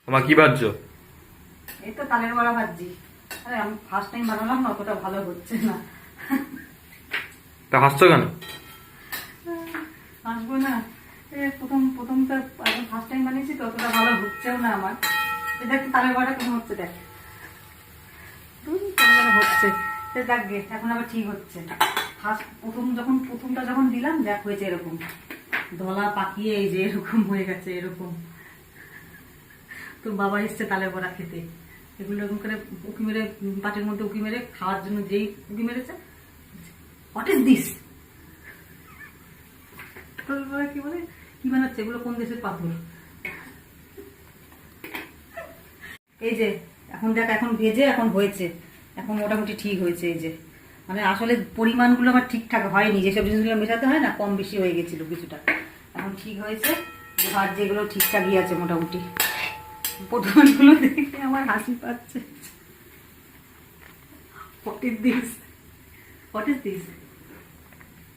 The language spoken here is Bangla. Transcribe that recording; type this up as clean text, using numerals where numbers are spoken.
আমার কি ভাবছো? এই তো তালের বড়া ভাজছি। আরে আমি ফার্স্ট টাইম বানালাম না, অতটা ভালো হচ্ছে না। তা হাসছো কেন? আসবো না, প্রথমটা একদম ফার্স্ট টাইম বানিয়েছি তো, অতটা ভালো হচ্ছেও না আমার। দেখ তালের বড়াটা কেমন হচ্ছে, দেখ কেমন হচ্ছে। দেখ গে এখন আবার ঠিক হচ্ছে। প্রথমটা যখন দিলাম দেখ হয়েছে এরকম ধলা পাকিয়ে, এই যে এরকম হয়ে গেছে এরকম। তো বাবা এসছে তালের বড়া খেতে, এগুলো এরকম করে উকি মেরে, পাটের মধ্যে উকি মেরে খাওয়ার জন্য যেই উকি মেরেছে, হোয়াট ইজ দিস, কি বলে কি বানাচ্ছে এগুলো, কোন দেশের পাথর। এই যে এখন দেখ, এখন ভেজে এখন হয়েছে, এখন মোটামুটি ঠিক হয়েছে। এই যে মানে আসলে পরিমাণগুলো আমার ঠিকঠাক হয়নি, যেসব জিনিসগুলো মেশাতে হয় না, কম বেশি হয়ে গেছিল কিছুটা। এখন ঠিক হয়েছে, ভাত যেগুলো ঠিকঠাকই আছে মোটামুটি। পরিমাণগুলো দেখে আমার হাসি পাচ্ছে। What is this, what is this.